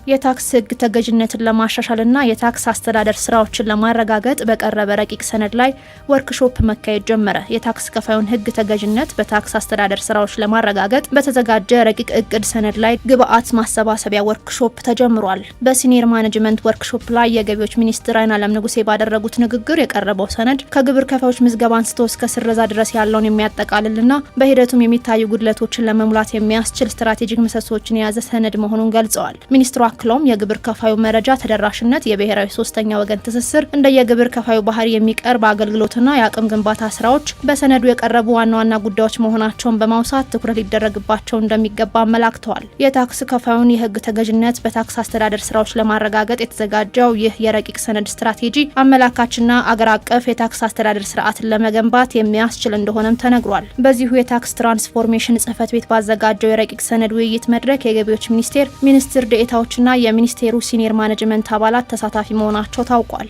የታክስ ህግ ተገዥነትን ለማሻሻልና የታክስ አስተዳደር ስራዎችን ለማረጋገጥ በቀረበ ረቂቅ ሰነድ ላይ ወርክሾፕ መካሄድ ጀመረ። የታክስ ከፋዩን ህግ ተገዥነት በታክስ አስተዳደር ስራዎች ለማረጋገጥ በተዘጋጀ ረቂቅ እቅድ ሰነድ ላይ ግብአት ማሰባሰቢያ ወርክሾፕ ተጀምሯል። በሲኒየር ማኔጅመንት ወርክሾፕ ላይ የገቢዎች ሚኒስትር አይናለም ንጉሴ ባደረጉት ንግግር የቀረበው ሰነድ ከግብር ከፋዮች ምዝገባ አንስቶ እስከ ስረዛ ድረስ ያለውን የሚያጠቃልልና በሂደቱም የሚታዩ ጉድለቶችን ለመሙላት የሚያስችል ስትራቴጂክ ምሰሶችን የያዘ ሰነድ መሆኑን ገልጸዋል። ሚኒስትሩ አክለውም የግብር ከፋዩ መረጃ ተደራሽነት፣ የብሔራዊ ሶስተኛ ወገን ትስስር፣ እንደ የግብር ከፋዩ ባህሪ የሚቀርብ አገልግሎትና የአቅም ግንባታ ስራዎች በሰነዱ የቀረቡ ዋና ዋና ጉዳዮች መሆናቸውን በማውሳት ትኩረት ሊደረግባቸው እንደሚገባ አመላክተዋል። የታክስ ከፋዩን የህግ ተገዥነት በታክስ አስተዳደር ስራዎች ለማረጋገጥ የተዘጋጀው ይህ የረቂቅ ሰነድ ስትራቴጂ አመላካችና አገር አቀፍ የታክስ አስተዳደር ስርዓትን ለመገንባት የሚያስችል እንደሆነም ተነግሯል። በዚሁ የታክስ ትራንስፎርሜሽን ጽህፈት ቤት ባዘጋጀው የረቂቅ ሰነድ ውይይት መድረክ የገቢዎች ሚኒስቴር ዴኤታዎችና የሚኒስቴሩ ሲኒየር ማኔጅመንት አባላት ተሳታፊ መሆናቸው ታውቋል።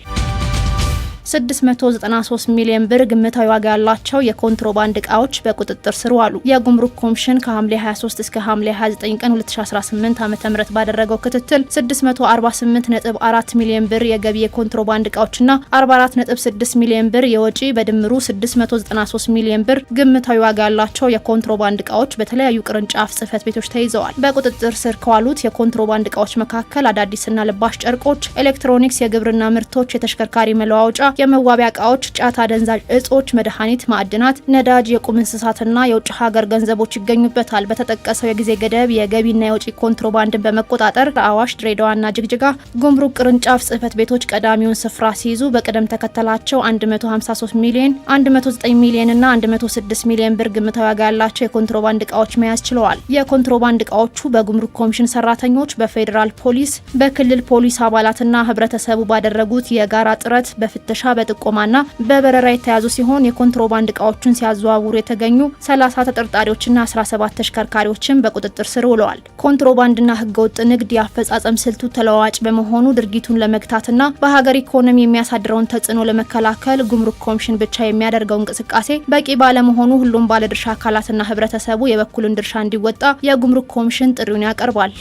693 ሚሊዮን ብር ግምታዊ ዋጋ ያላቸው የኮንትሮባንድ እቃዎች በቁጥጥር ስር ዋሉ። የጉምሩክ ኮሚሽን ከሐምሌ 23 እስከ ሐምሌ 29 ቀን 2018 ዓ.ም ባደረገው ክትትል 648.4 ሚሊዮን ብር የገቢ የኮንትሮባንድ እቃዎችና 44.6 ሚሊዮን ብር የወጪ በድምሩ 693 ሚሊዮን ብር ግምታዊ ዋጋ ያላቸው የኮንትሮባንድ እቃዎች በተለያዩ ቅርንጫፍ ጽህፈት ቤቶች ተይዘዋል። በቁጥጥር ስር ከዋሉት የኮንትሮባንድ እቃዎች መካከል አዳዲስና ልባሽ ጨርቆች፣ ኤሌክትሮኒክስ፣ የግብርና ምርቶች፣ የተሽከርካሪ መለዋወጫ፣ የመዋቢያ እቃዎች፣ ጫት፣ አደንዛዥ እጾች፣ መድኃኒት፣ ማዕድናት፣ ነዳጅ፣ የቁም እንስሳትና የውጭ ሀገር ገንዘቦች ይገኙበታል። በተጠቀሰው የጊዜ ገደብ የገቢና የውጭ ኮንትሮባንድን በመቆጣጠር አዋሽ፣ ድሬዳዋና ጅግጅጋ ጉምሩክ ቅርንጫፍ ጽህፈት ቤቶች ቀዳሚውን ስፍራ ሲይዙ በቅደም ተከተላቸው 153 ሚሊዮን፣ 109 ሚሊዮን እና 106 ሚሊዮን ብር ግምታዊ ዋጋ ያላቸው የኮንትሮባንድ እቃዎች መያዝ ችለዋል። የኮንትሮባንድ እቃዎቹ በጉምሩክ ኮሚሽን ሰራተኞች፣ በፌዴራል ፖሊስ፣ በክልል ፖሊስ አባላትና ህብረተሰቡ ባደረጉት የጋራ ጥረት በፍተሻ በጥቆማና በበረራ የተያዙ ሲሆን የኮንትሮባንድ እቃዎችን ሲያዘዋውሩ የተገኙ 30 ተጠርጣሪዎችና 17 ተሽከርካሪዎችን በቁጥጥር ስር ውለዋል። ኮንትሮባንድና ህገወጥ ንግድ የአፈጻጸም ስልቱ ተለዋዋጭ በመሆኑ ድርጊቱን ለመግታትና በሀገር ኢኮኖሚ የሚያሳድረውን ተጽዕኖ ለመከላከል ጉምሩክ ኮሚሽን ብቻ የሚያደርገው እንቅስቃሴ በቂ ባለመሆኑ ሁሉም ባለድርሻ አካላትና ህብረተሰቡ የበኩሉን ድርሻ እንዲወጣ የጉምሩክ ኮሚሽን ጥሪውን ያቀርባል።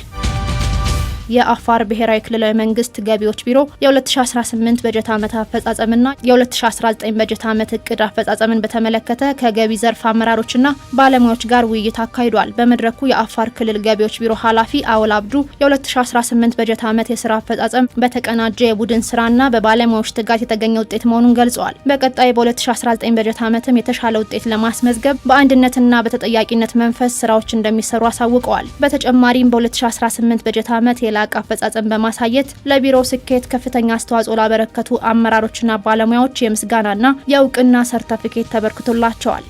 የአፋር ብሔራዊ ክልላዊ መንግስት ገቢዎች ቢሮ የ2018 በጀት ዓመት አፈጻጸምና የ2019 በጀት ዓመት እቅድ አፈጻጸምን በተመለከተ ከገቢ ዘርፍ አመራሮችና ባለሙያዎች ጋር ውይይት አካሂዷል። በመድረኩ የአፋር ክልል ገቢዎች ቢሮ ኃላፊ አወል አብዱ የ2018 በጀት ዓመት የስራ አፈጻጸም በተቀናጀ የቡድን ስራና በባለሙያዎች ትጋት የተገኘ ውጤት መሆኑን ገልጸዋል። በቀጣይ በ2019 በጀት ዓመትም የተሻለ ውጤት ለማስመዝገብ በአንድነትና በተጠያቂነት መንፈስ ስራዎች እንደሚሰሩ አሳውቀዋል። በተጨማሪም በ2018 በጀት ዓመት የላቀ አፈጻጸም በማሳየት ለቢሮው ስኬት ከፍተኛ አስተዋጽኦ ላበረከቱ አመራሮችና ባለሙያዎች የምስጋናና የእውቅና ሰርተፊኬት ተበርክቶላቸዋል።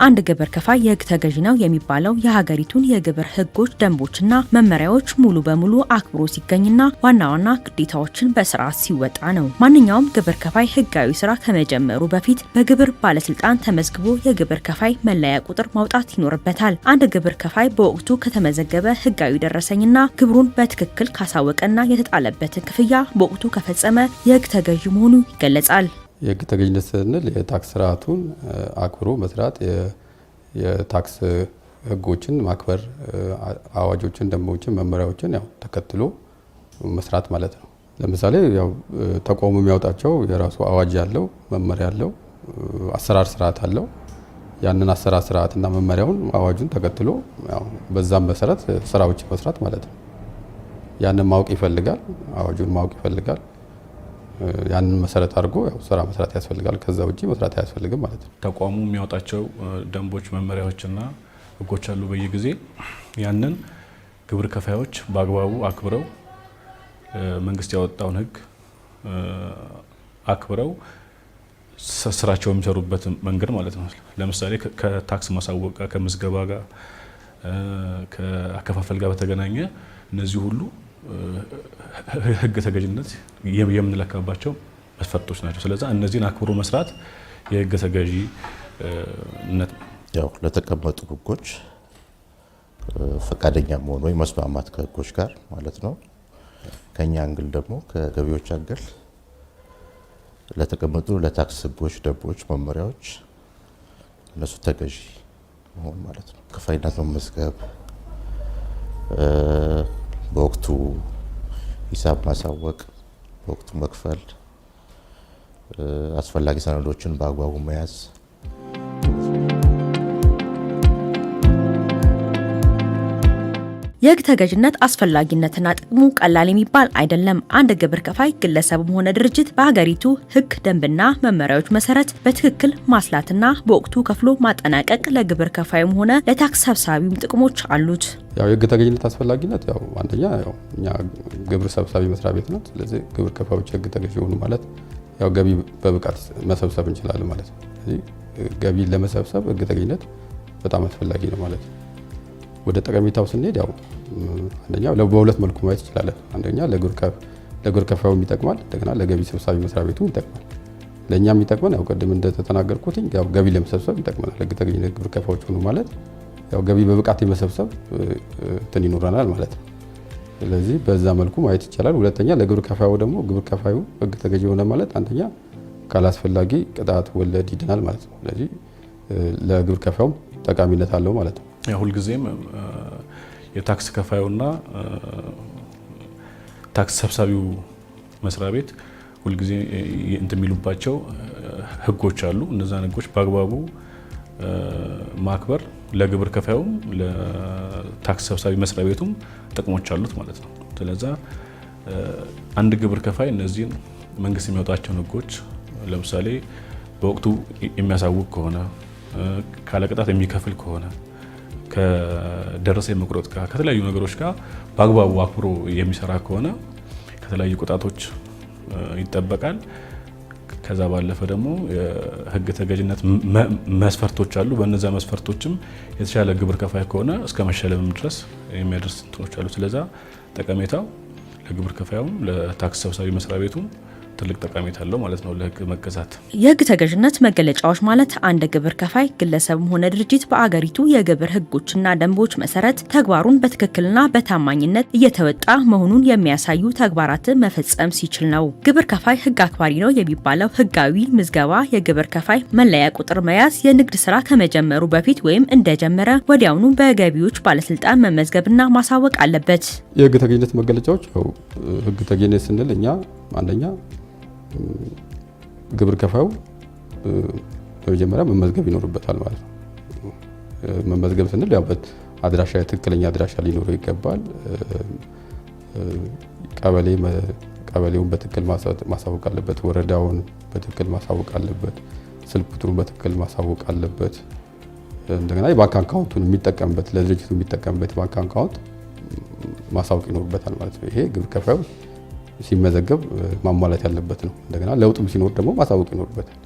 አንድ ግብር ከፋይ የህግ ተገዥ ነው የሚባለው የሀገሪቱን የግብር ህጎች፣ ደንቦችና መመሪያዎች ሙሉ በሙሉ አክብሮ ሲገኝና ዋና ዋና ግዴታዎችን በስርዓት ሲወጣ ነው። ማንኛውም ግብር ከፋይ ህጋዊ ስራ ከመጀመሩ በፊት በግብር ባለስልጣን ተመዝግቦ የግብር ከፋይ መለያ ቁጥር ማውጣት ይኖርበታል። አንድ ግብር ከፋይ በወቅቱ ከተመዘገበ ህጋዊ ደረሰኝና ግብሩን በትክክል ካሳወቀና የተጣለበትን ክፍያ በወቅቱ ከፈጸመ የህግ ተገዥ መሆኑ ይገለጻል። የህግ ተገዥነት ስንል የታክስ ስርዓቱን አክብሮ መስራት፣ የታክስ ህጎችን ማክበር፣ አዋጆችን፣ ደንቦችን፣ መመሪያዎችን ያው ተከትሎ መስራት ማለት ነው። ለምሳሌ ያው ተቋሙ የሚያወጣቸው የራሱ አዋጅ ያለው መመሪያ ያለው አሰራር ስርዓት አለው። ያንን አሰራር ስርዓትና መመሪያውን አዋጁን ተከትሎ ያው በዛም መሰረት ስራዎችን መስራት ማለት ነው። ያንን ማወቅ ይፈልጋል፣ አዋጁን ማወቅ ይፈልጋል። ያንን መሰረት አድርጎ ያው ስራ መስራት ያስፈልጋል። ከዛ ውጪ መስራት አያስፈልግም ማለት ነው። ተቋሙ የሚያወጣቸው ደንቦች፣ መመሪያዎችና ህጎች አሉ በየጊዜ ያንን ግብር ከፋዮች በአግባቡ አክብረው መንግስት ያወጣውን ህግ አክብረው ስራቸው የሚሰሩበት መንገድ ማለት ነው። ለምሳሌ ከታክስ ማሳወቅ፣ ከምዝገባ ጋር፣ ከአከፋፈል ጋር በተገናኘ እነዚህ ሁሉ ህግ ተገዥነት የምንለካባቸው መስፈርቶች ናቸው። ስለዚህ እነዚህን አክብሮ መስራት የህግ ተገዥነት ያው ለተቀመጡ ህጎች ፈቃደኛ መሆን ወይ መስማማት ከህጎች ጋር ማለት ነው። ከኛ አንግል ደግሞ ከገቢዎች አንግል ለተቀመጡ ለታክስ ህጎች፣ ደንቦች፣ መመሪያዎች እነሱ ተገዢ መሆን ማለት ነው። ከፋይናንስ መመዝገብ፣ በወቅቱ ሂሳብ ማሳወቅ፣ በወቅቱ መክፈል፣ አስፈላጊ ሰነዶችን በአግባቡ መያዝ። የህግ ተገዥነት አስፈላጊነትና ጥቅሙ ቀላል የሚባል አይደለም። አንድ ግብር ከፋይ ግለሰብም ሆነ ድርጅት በሀገሪቱ ህግ፣ ደንብና መመሪያዎች መሰረት በትክክል ማስላትና በወቅቱ ከፍሎ ማጠናቀቅ ለግብር ከፋዩም ሆነ ለታክስ ሰብሳቢም ጥቅሞች አሉት። ያው የህግ ተገዥነት አስፈላጊነት ያው አንደኛ ያው እኛ ግብር ሰብሳቢ መስሪያ ቤት ነው። ስለዚህ ግብር ከፋዮች ህግ ተገዥ ሆኑ ማለት ያው ገቢ በብቃት መሰብሰብ እንችላለን ማለት ነው። ስለዚህ ገቢ ለመሰብሰብ ህግ ተገዥነት በጣም አስፈላጊ ነው ማለት ነው። ወደ ጠቀሜታው ስንሄድ ያው አንደኛ በሁለት መልኩ ማየት ይችላል። አንደኛ ለግብር ከፋዩም ይጠቅማል፣ እንደገና ለገቢ ሰብሳቢ መስሪያ ቤቱም ይጠቅማል። ለእኛም ይጠቅመን ያው ቅድም እንደተናገርኩት ያው ገቢ ለመሰብሰብ ይጠቅመናል። ህግ ተገዥነት ግብር ከፋዮች ሆኑ ማለት ያው ገቢ በብቃት የመሰብሰብ እንትን ይኖረናል ማለት ነው። ስለዚህ በዛ መልኩ ማየት ይቻላል። ሁለተኛ ለግብር ከፋዩ ደግሞ ግብር ከፋዩ ህግ ተገዥ ሆነ ማለት አንደኛ ካላስፈላጊ ቅጣት ወለድ ይድናል ማለት ነው። ስለዚህ ለግብር ከፋዩም ጠቃሚነት አለው ማለት ነው። ሁልጊዜም የታክስ ከፋዩና ታክስ ሰብሳቢው መስሪያ ቤት ሁልጊዜ እንትን የሚሉባቸው ህጎች አሉ። እነዛን ህጎች በአግባቡ ማክበር ለግብር ከፋዩም ለታክስ ሰብሳቢ መስሪያ ቤቱም ጥቅሞች አሉት ማለት ነው። ስለዚህ አንድ ግብር ከፋይ እነዚህን መንግስት የሚያወጣቸውን ህጎች ለምሳሌ በወቅቱ የሚያሳውቅ ከሆነ፣ ካለቅጣት የሚከፍል ከሆነ፣ ከደረሰኝ መቁረጥ ጋር ከተለያዩ ነገሮች ጋር በአግባቡ አክብሮ የሚሰራ ከሆነ ከተለያዩ ቅጣቶች ይጠበቃል። ከዛ ባለፈ ደግሞ የህግ ተገዥነት መስፈርቶች አሉ። በእነዛ መስፈርቶችም የተሻለ ግብር ከፋይ ከሆነ እስከ መሸለምም ድረስ የሚያደርስ እንትኖች አሉ። ስለዛ ጠቀሜታው ለግብር ከፋዩም ለታክስ ሰብሳቢ መስሪያ ቤቱም ትልቅ ጠቀሜታ አለው ማለት ነው። ለህግ መገዛት የህግ ተገዥነት መገለጫዎች ማለት አንድ ግብር ከፋይ ግለሰብም ሆነ ድርጅት በአገሪቱ የግብር ህጎችና ደንቦች መሰረት ተግባሩን በትክክልና በታማኝነት እየተወጣ መሆኑን የሚያሳዩ ተግባራትን መፈጸም ሲችል ነው። ግብር ከፋይ ህግ አክባሪ ነው የሚባለው ህጋዊ ምዝገባ፣ የግብር ከፋይ መለያ ቁጥር መያዝ፣ የንግድ ስራ ከመጀመሩ በፊት ወይም እንደጀመረ ወዲያውኑ በገቢዎች ባለስልጣን መመዝገብና ማሳወቅ አለበት። የህግ ተገዥነት መገለጫዎች ያው ህግ ተገዥነት ስንል እኛ አንደኛ ግብር ከፋዩ በመጀመሪያ መመዝገብ ይኖርበታል ማለት ነው። መመዝገብ ስንል ያው አድራሻ ትክክለኛ አድራሻ ሊኖረው ይገባል። ቀበሌውን በትክክል ማሳወቅ አለበት። ወረዳውን በትክክል ማሳወቅ አለበት። ስልክ ቁጥሩን በትክክል ማሳወቅ አለበት። እንደገና የባንክ አካውንቱን የሚጠቀምበት ለድርጅቱ የሚጠቀምበት የባንክ አካውንት ማሳወቅ ይኖርበታል ማለት ነው። ይሄ ግብር ከፋዩ ሲመዘገብ ማሟላት ያለበት ነው። እንደገና ለውጥም ሲኖር ደግሞ ማሳወቅ ይኖርበታል።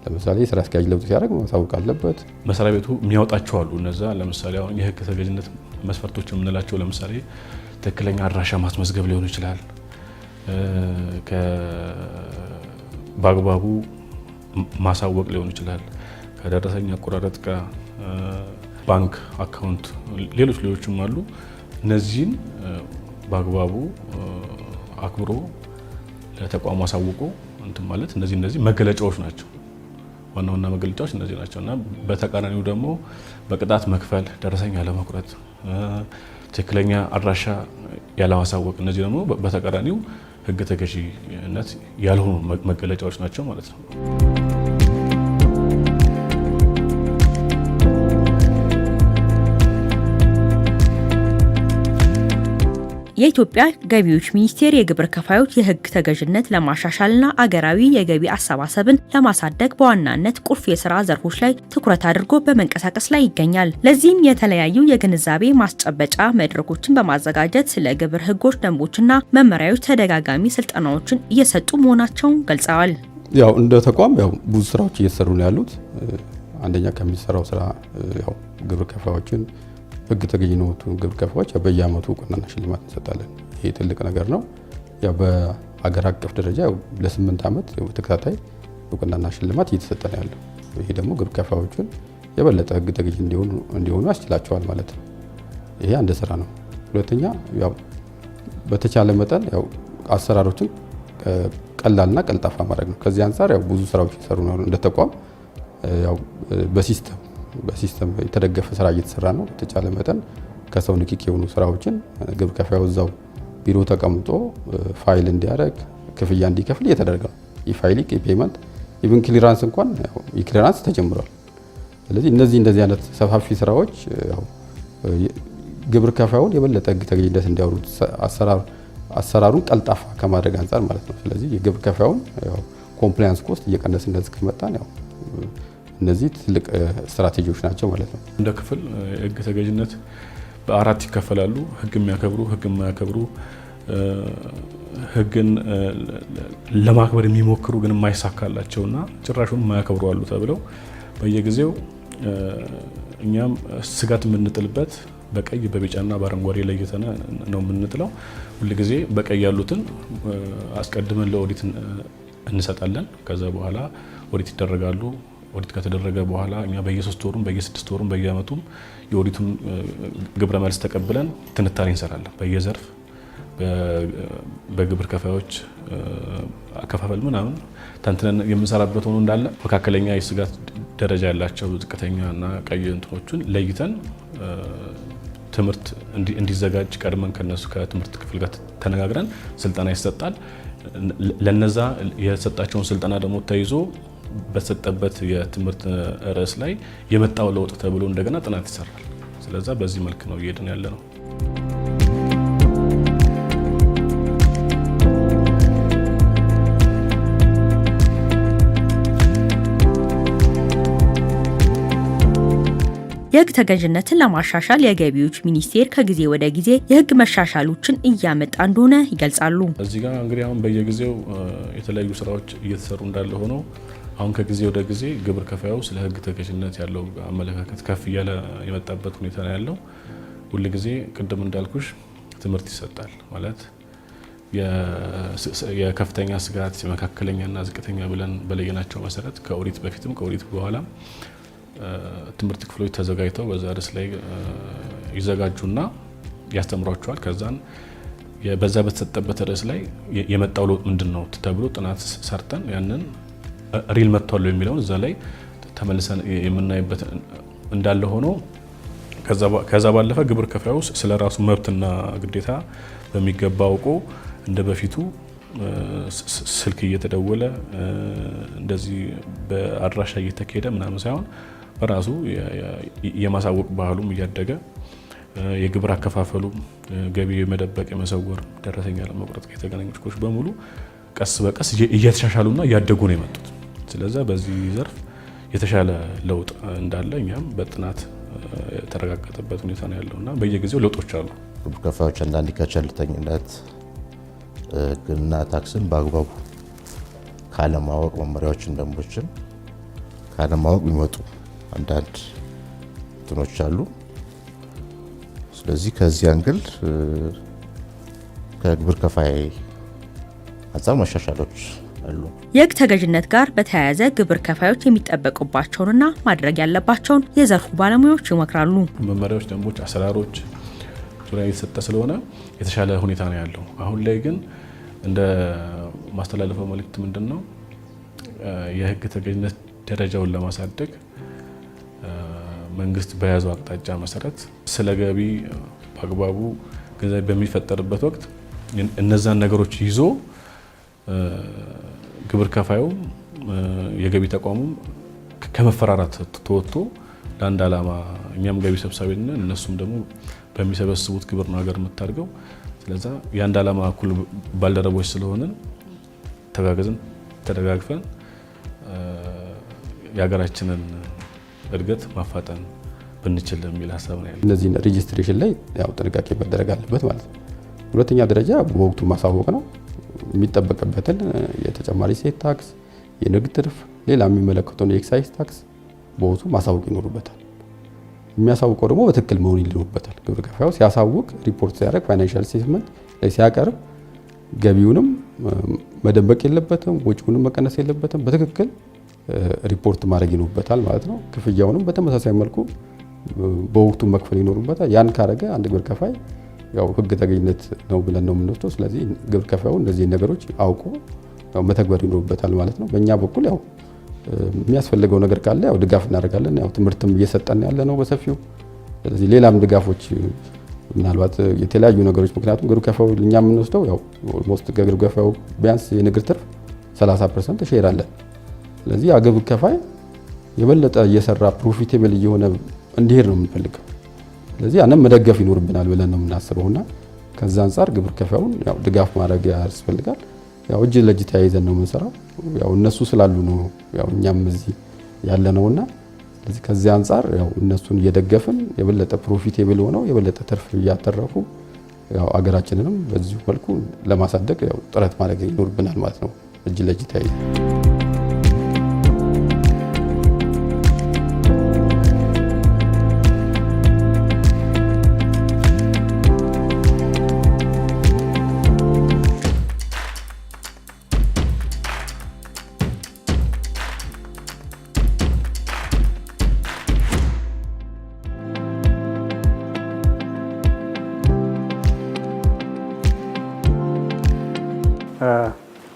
ለምሳሌ ስራ አስኪያጅ ለውጥ ሲያደርግ ማሳወቅ አለበት። መስሪያ ቤቱ የሚያወጣቸው አሉ። እነዛ ለምሳሌ አሁን የህግ ተገዥነት መስፈርቶች የምንላቸው ለምሳሌ ትክክለኛ አድራሻ ማስመዝገብ ሊሆን ይችላል። በአግባቡ ማሳወቅ ሊሆን ይችላል። ከደረሰኝ አቆራረጥ ጋር ባንክ አካውንት፣ ሌሎችም አሉ። እነዚህን በአግባቡ አክብሮ ለተቋሙ አሳውቆ እንትን ማለት እነዚህ መገለጫዎች ናቸው። ዋና መገለጫዎች እነዚህ ናቸው እና በተቃራኒው ደግሞ በቅጣት መክፈል፣ ደረሰኝ ያለመቁረጥ፣ ትክክለኛ አድራሻ ያለማሳወቅ እነዚህ ደግሞ በተቃራኒው ህግ ተገዥነት ያልሆኑ መገለጫዎች ናቸው ማለት ነው። የኢትዮጵያ ገቢዎች ሚኒስቴር የግብር ከፋዮች የህግ ተገዥነት ለማሻሻልና አገራዊ የገቢ አሰባሰብን ለማሳደግ በዋናነት ቁልፍ የስራ ዘርፎች ላይ ትኩረት አድርጎ በመንቀሳቀስ ላይ ይገኛል። ለዚህም የተለያዩ የግንዛቤ ማስጨበጫ መድረኮችን በማዘጋጀት ስለ ግብር ህጎች፣ ደንቦችና መመሪያዎች ተደጋጋሚ ስልጠናዎችን እየሰጡ መሆናቸውን ገልጸዋል። ያው እንደ ተቋም ያው ብዙ ስራዎች እየተሰሩ ነው ያሉት። አንደኛ ከሚሰራው ስራ ያው ግብር ከፋዮችን ህግ ተገዥነቱ ግብር ከፋዮች በየአመቱ እውቅናና ሽልማት እንሰጣለን። ይሄ ትልቅ ነገር ነው። ያው በአገር አቀፍ ደረጃ ለ8 ዓመት ተከታታይ እውቅናና ሽልማት እየተሰጠ ነው ያለው። ይሄ ደግሞ ግብር ከፋዮችን የበለጠ ህግ ተገዥ እንዲሆኑ ያስችላቸዋል ማለት ነው። ይሄ አንድ ስራ ነው። ሁለተኛ ያው በተቻለ መጠን ያው አሰራሮችን ቀላልና ቀልጣፋ ማድረግ ነው። ከዚህ አንፃር ያው ብዙ ስራዎች እየሰሩ ነው። እንደ ተቋም ያው በሲስተም የተደገፈ ስራ እየተሰራ ነው። በተቻለ መጠን ከሰው ንክኪ የሆኑ ስራዎችን ግብር ከፋዩ እዛው ቢሮ ተቀምጦ ፋይል እንዲያደርግ ክፍያ እንዲከፍል እየተደረገ ነው። ኢፋይሊንግ ኢፔመንት ኢቭን ክሊራንስ እንኳን ያው የክሊራንስ ተጀምሯል። ስለዚህ እንደዚህ አይነት ሰፋፊ ስራዎች ያው ግብር ከፋዩን የበለጠ ህግ ተገዥነት እንዲያወሩት አሰራሩን ቀልጣፋ ከማድረግ አንፃር ማለት ነው። ስለዚህ የግብር ከፋዩን ያው ኮምፕላያንስ ኮስት እየቀነስ እንደዚህ ከመጣን ያው እነዚህ ትልቅ ስትራቴጂዎች ናቸው ማለት ነው። እንደ ክፍል ህግ ተገዥነት በአራት ይከፈላሉ። ህግ የሚያከብሩ፣ ህግ የማያከብሩ፣ ህግን ለማክበር የሚሞክሩ ግን የማይሳካላቸውና ጭራሹን የማያከብሩ አሉ ተብለው በየጊዜው እኛም ስጋት የምንጥልበት በቀይ በቢጫና በአረንጓዴ ለይተን ነው የምንጥለው። ሁልጊዜ በቀይ ያሉትን አስቀድመን ለኦዲት እንሰጣለን። ከዛ በኋላ ኦዲት ይደረጋሉ። ኦዲት ከተደረገ በኋላ እኛ በየ3 ወሩም በየ6 ወሩም በየአመቱም የኦዲቱን ግብረ መልስ ተቀብለን ትንታኔ እንሰራለን። በየዘርፍ በግብር ከፋዮች አከፋፈል ምናምን ተንትነን የምንሰራበት ሆኖ እንዳለ መካከለኛ የስጋት ደረጃ ያላቸው ዝቅተኛና ቀይ እንትኖችን ለይተን ትምህርት እንዲዘጋጅ ቀድመን ከነሱ ከትምህርት ክፍል ጋር ተነጋግረን ስልጠና ይሰጣል። ለነዛ የሰጣቸውን ስልጠና ደግሞ ተይዞ በተሰጠበት የትምህርት ርዕስ ላይ የመጣው ለውጥ ተብሎ እንደገና ጥናት ይሰራል። ስለዚህ በዚህ መልክ ነው እየሄድን ያለ ነው። የህግ ተገዥነትን ለማሻሻል የገቢዎች ሚኒስቴር ከጊዜ ወደ ጊዜ የህግ መሻሻሎችን እያመጣ እንደሆነ ይገልጻሉ። እዚህ ጋር እንግዲህ አሁን በየጊዜው የተለያዩ ስራዎች እየተሰሩ እንዳለ ሆኖ አሁን ከጊዜ ወደ ጊዜ ግብር ከፋዩ ስለ ህግ ተገዥነት ያለው አመለካከት ከፍ እያለ የመጣበት ሁኔታ ነው ያለው። ሁል ጊዜ ቅድም እንዳልኩሽ ትምህርት ይሰጣል ማለት የከፍተኛ ስጋት የመካከለኛና ዝቅተኛ ብለን በለየናቸው መሰረት ከኦዲት በፊትም ከኦዲት በኋላም ትምህርት ክፍሎች ተዘጋጅተው በዛ ርዕስ ላይ ይዘጋጁና ያስተምሯቸዋል። ከዛን በዛ በተሰጠበት ርዕስ ላይ የመጣው ለውጥ ምንድነው ተብሎ ጥናት ሰርተን ያንን ሪል መጥቷል የሚለውን እዛ ላይ ተመልሰን የምናይበት እንዳለ ሆኖ ከዛ ባለፈ ግብር ከፋዩ ስለ ራሱ መብትና ግዴታ በሚገባ አውቆ እንደ በፊቱ ስልክ እየተደወለ እንደዚህ በአድራሻ እየተካሄደ ምናምን ሳይሆን በራሱ የማሳወቅ ባህሉም እያደገ የግብር አከፋፈሉ ገቢ የመደበቅ የመሰወር ደረሰኛ ለመቁረጥ የተገናኙ ችግሮች በሙሉ ቀስ በቀስ እየተሻሻሉና እያደጉ ነው የመጡት። ስለዚህ በዚህ ዘርፍ የተሻለ ለውጥ እንዳለ እኛም በጥናት የተረጋገጠበት ሁኔታ ነው ያለውና በየጊዜው ለውጦች አሉ። ግብር ከፋዮች አንዳንድ ከቸልተኝነት ህግና ታክስን በአግባቡ ካለማወቅ መመሪያዎችን፣ ደንቦችን ካለማወቅ የሚመጡ አንዳንድ እንትኖች አሉ። ስለዚህ ከዚህ አንግል ከግብር ከፋይ አንጻር መሻሻሎች አሉ። የህግ ተገዥነት ጋር በተያያዘ ግብር ከፋዮች የሚጠበቁባቸውንና ማድረግ ያለባቸውን የዘርፉ ባለሙያዎች ይመክራሉ። መመሪያዎች፣ ደንቦች፣ አሰራሮች ዙሪያ የተሰጠ ስለሆነ የተሻለ ሁኔታ ነው ያለው። አሁን ላይ ግን እንደ ማስተላለፈው መልእክት ምንድነው የህግ ተገዥነት ደረጃውን ለማሳደግ መንግስት በያዘው አቅጣጫ መሰረት ስለ ገቢ በአግባቡ ገንዘብ በሚፈጠርበት ወቅት እነዛን ነገሮች ይዞ ግብር ከፋዩ የገቢ ተቋሙ ከመፈራራት ተወጥቶ ለአንድ ዓላማ እኛም ገቢ ሰብሳቢ ነን፣ እነሱም ደግሞ በሚሰበስቡት ግብር ነው ሀገር የምታድገው። ስለዚህ የአንድ ዓላማ እኩል ባልደረቦች ስለሆንን ተጋግዘን ተደጋግፈን የሀገራችንን እድገት ማፋጠን ብንችል የሚል ሀሳብ ነው ያለው። እነዚህ ሬጂስትሬሽን ላይ ያው ጥንቃቄ መደረግ አለበት ማለት ነው። ሁለተኛ ደረጃ በወቅቱ ማሳወቅ ነው። የሚጠበቅበትን የተጨማሪ እሴት ታክስ፣ የንግድ ትርፍ፣ ሌላ የሚመለከተውን የኤክሳይዝ ታክስ በወቅቱ ማሳወቅ ይኖርበታል። የሚያሳውቀው ደግሞ በትክክል መሆን ይኖርበታል። ግብር ከፋዩ ሲያሳውቅ ሪፖርት ሲያደርግ ፋይናንሻል ስቴትመንት ላይ ሲያቀርብ ገቢውንም መደበቅ የለበትም፣ ወጪውንም መቀነስ የለበትም። በትክክል ሪፖርት ማድረግ ይኖርበታል ማለት ነው። ክፍያውንም በተመሳሳይ መልኩ በወቅቱ መክፈል ይኖርበታል። ያን ካረገ አንድ ግብር ከፋይ ያው ህግ ተገኝነት ነው ብለን ነው የምንወስደው። ስለዚህ ግብር ከፋዩ እንደዚህ ነገሮች አውቆ ያው መተግበር ይኖርበታል ማለት ነው። በእኛ በኩል ያው የሚያስፈልገው ነገር ካለ ያው ድጋፍ እናደርጋለን። ያው ትምህርትም እየሰጠን ያለ ነው በሰፊው። ስለዚህ ሌላም ድጋፎች ምናልባት የተለያዩ ነገሮች ምክንያቱም ግብር ከፋዩ እኛ የምንወስደው ያው ኦልሞስት ግብር ከፋዩ ቢያንስ የንግድ ትርፍ 30% ሼር አለ። ስለዚህ ያ ግብር ከፋይ የበለጠ እየሰራ ፕሮፊቴብል እየሆነ እንዲሄድ ነው የምንፈልገው። ስለዚህ ያንን መደገፍ ይኖርብናል ብለን ነው የምናስበውና ከዛ አንፃር ግብር ከፋዩን ያው ድጋፍ ማድረግ ያስፈልጋል። ያው እጅ ለእጅ ተያይዘን ነው የምንሰራው። ያው እነሱ ስላሉ ነው ያው እኛም እዚህ ያለ ነውና ስለዚህ ከዚህ አንፃር ያው እነሱን እየደገፍን የበለጠ ፕሮፊቴብል ሆነው የበለጠ ትርፍ እያተረፉ ያው አገራችንንም በዚህ መልኩ ለማሳደግ ያው ጥረት ማድረግ ይኖርብናል ማለት ነው እጅ ለእጅ ተያይዘን።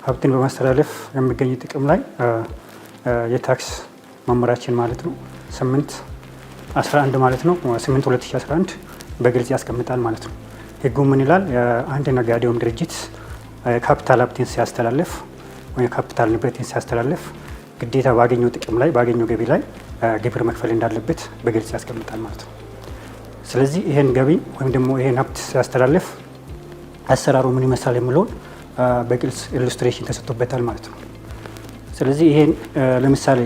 ሀብትን በማስተላለፍ የሚገኝ ጥቅም ላይ የታክስ መመሪያችን ማለት ነው 8/11 ማለት ነው 8/2011 በግልጽ ያስቀምጣል ማለት ነው። ህጉ ምን ይላል? አንድ ነጋዴ ወይም ድርጅት ካፒታል ሀብትን ሲያስተላልፍ ወይ ካፒታል ንብረትን ሲያስተላልፍ ግዴታ ባገኘው ጥቅም ላይ ባገኘው ገቢ ላይ ግብር መክፈል እንዳለበት በግልጽ ያስቀምጣል ማለት ነው። ስለዚህ ይሄን ገቢ ወይም ደግሞ ይሄን ሀብት ሲያስተላልፍ አሰራሩ ምን ይመስላል የሚለውን በግልጽ ኢሉስትሬሽን ተሰጥቶበታል ማለት ነው። ስለዚህ ይሄን ለምሳሌ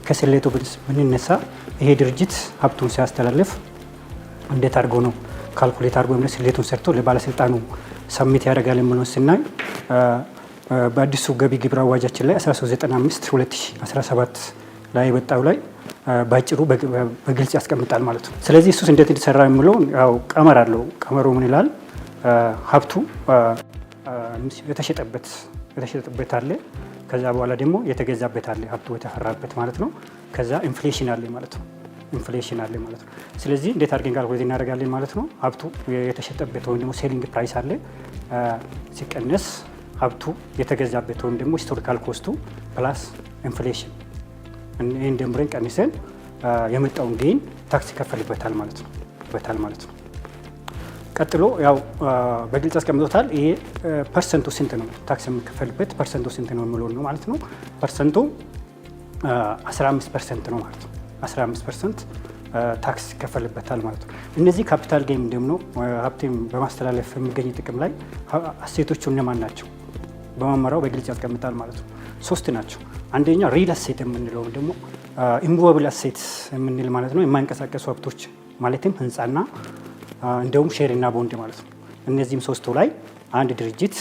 ከስሌቱ ብንነሳ ይሄ ድርጅት ሀብቱን ሲያስተላልፍ እንዴት አድርጎ ነው ካልኩሌት አድርጎ ወይም ስሌቱን ሰርቶ ለባለስልጣኑ ሰሚት ያደርጋል የሚለውን ስናይ በአዲሱ ገቢ ግብር አዋጃችን ላይ 1395/2017 ላይ የወጣው ላይ ባጭሩ በግልጽ ያስቀምጣል ማለት ነው። ስለዚህ እሱስ እንዴት እንዲሰራ የሚለውን ያው ቀመር አለው። ቀመሩ ምን ይላል? ሀብቱ የተሸጠበት አለ፣ ከዛ በኋላ ደግሞ የተገዛበት አለ፣ ሀብቱ የተፈራበት ማለት ነው። ከዛ ኢንፍሌሽን አለ ማለት ነው። ስለዚህ እንዴት አድርገን ካልኩሌት እናደርጋለን ማለት ነው። ሀብቱ የተሸጠበት ወይም ደግሞ ሴሊንግ ፕራይስ አለ ሲቀነስ ሀብቱ የተገዛበት ወይም ደግሞ ሂስቶሪካል ኮስቱ ፕላስ ኢንፍሌሽን፣ ይህን ደምረን ቀንሰን የመጣውን ጌን ታክስ ይከፈልበታል ማለት ነው። ቀጥሎ ያው በግልጽ አስቀምጦታል። ይሄ ፐርሰንቱ ስንት ነው ታክስ የሚከፈልበት ፐርሰንቱ ስንት ነው የሚለው ነው ማለት ነው። ፐርሰንቱ 15% ነው ማለት ነው። 15% ታክስ ይከፈልበታል ማለት ነው። እነዚህ ካፒታል ጌን ደግሞ ሀብትን በማስተላለፍ የሚገኝ ጥቅም ላይ አሴቶቹ እነማን ናቸው? በመመሪያው በግልጽ ያስቀምጣል ማለት ነው። 3 ናቸው። አንደኛ ሪል አሴት የምንለው ደግሞ ኢሙዌብል አሴት የምንል ማለት ነው። የማይንቀሳቀሱ ሀብቶች ማለትም ህንፃና እንደውም ሼር እና ቦንድ ማለት ነው። እነዚህም 3ቱ ላይ አንድ ድርጅት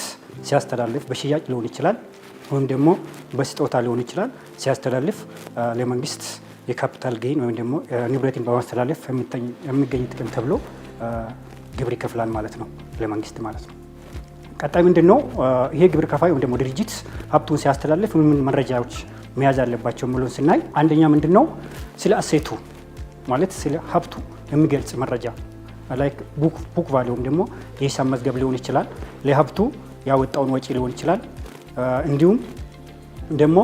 ሲያስተላልፍ በሽያጭ ሊሆን ይችላል ወይም ደግሞ በስጦታ ሊሆን ይችላል። ሲያስተላልፍ ለመንግስት የካፒታል ጌን ወይም ደግሞ ንብረትን በማስተላለፍ የሚገኝ ጥቅም ተብሎ ግብር ይከፍላል ማለት ነው ለመንግስት ማለት ነው። ቀጣይ ምንድን ነው? ይሄ ግብር ከፋይ ወይም ደግሞ ድርጅት ሀብቱን ሲያስተላልፍ ምን መረጃዎች መያዝ አለባቸው የሚለውን ስናይ አንደኛ ምንድን ነው ስለ አሴቱ ማለት ስለ ሀብቱ የሚገልጽ መረጃ ላይክ ቡክ ቫሊዩ ወይም ደግሞ የሂሳብ መዝገብ ሊሆን ይችላል። ለሀብቱ ያወጣውን ወጪ ሊሆን ይችላል። እንዲሁም ደግሞ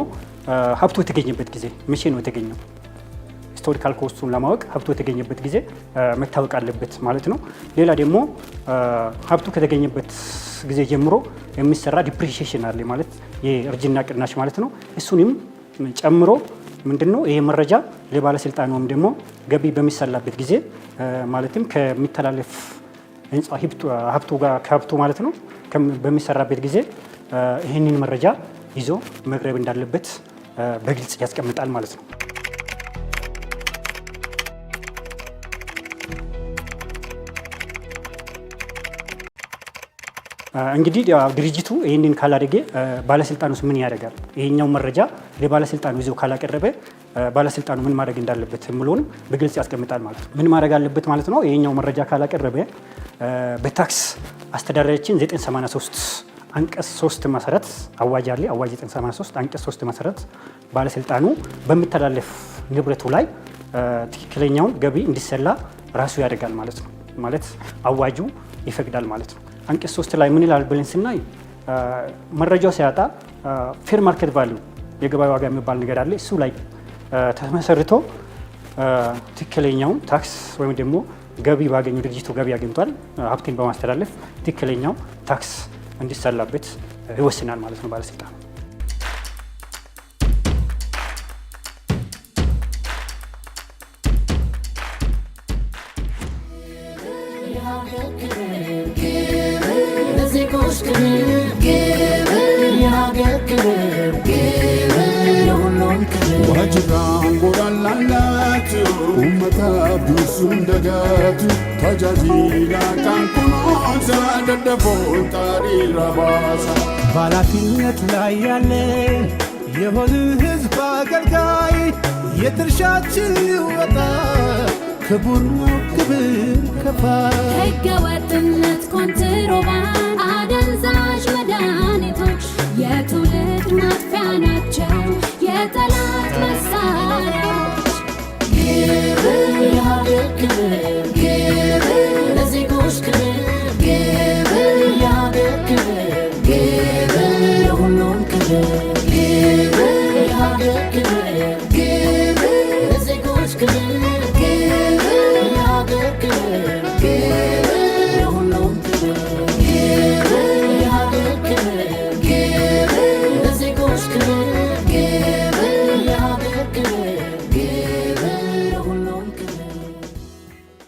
ሀብቱ የተገኘበት ጊዜ መቼ ነው የተገኘው፣ ሂስቶሪካል ኮስቱን ለማወቅ ሀብቱ የተገኘበት ጊዜ መታወቅ አለበት ማለት ነው። ሌላ ደግሞ ሀብቱ ከተገኘበት ጊዜ ጀምሮ የሚሰራ ዲፕሪሺዬሽን አለ ማለት የእርጅና ቅናሽ ማለት ነው። እሱንም ጨምሮ ምንድነው ይሄ መረጃ ለባለስልጣን ወይም ደግሞ ገቢ በሚሰላበት ጊዜ ማለትም ከሚተላለፍ ሀብቱ ጋር ከሀብቱ ማለት ነው በሚሰራበት ጊዜ ይህንን መረጃ ይዞ መቅረብ እንዳለበት በግልጽ ያስቀምጣል ማለት ነው። እንግዲህ ድርጅቱ ይህንን ካላደረገ ባለስልጣኑስ ምን ያደርጋል? ይሄኛው መረጃ ለባለስልጣኑ ይዞ ካላቀረበ ባለስልጣኑ ምን ማድረግ እንዳለበት የሚለውንም በግልጽ ያስቀምጣል ማለት ነው። ምን ማድረግ አለበት ማለት ነው? ይሄኛው መረጃ ካላቀረበ በታክስ አስተዳደራችን 983 አንቀጽ 3 መሰረት አዋጅ አለ። አዋጅ 983 አንቀጽ 3 መሰረት ባለስልጣኑ በሚተላለፍ ንብረቱ ላይ ትክክለኛውን ገቢ እንዲሰላ ራሱ ያደርጋል ማለት ነው። ማለት አዋጁ ይፈቅዳል ማለት ነው። አንቀጽ 3 ላይ ምን ይላል ብለን ስናይ መረጃው ሲያጣ ፌር ማርኬት ቫልዩ የገበያ ዋጋ የሚባል ነገር አለ። እሱ ላይ ተመሰርቶ ትክክለኛውን ታክስ ወይም ደግሞ ገቢ ባገኙ ድርጅቱ ገቢ አግኝቷል ሀብቴን በማስተላለፍ ትክክለኛው ታክስ እንዲሰላበት ይወስናል ማለት ነው ባለስልጣኑ። Wajiban godallalatu ummata bisun dagatu tajajila kan kunoza dadafon tarira basa ባላፊነት ላይ ያለ የሆነ ህዝብ አገልጋይ የድርሻችን ይወጣ ክቡር ነው ክብር ከፋይ ሕገ ወጥነት ኮንትሮባንድ አደንዛዥ መድኃኒቶች የትውልድ ማጥፊያ ናቸው የጠላት መሳሪያዎች። ግብር የሀገር ክብር፣ ግብር ለዜጎች ክብር፣ ግብር የሀገር ክብር፣ ግብር ለሁሉም ክብር፣ ግብር የሀገር ክብር፣ ግብር ለዜጎች ክብር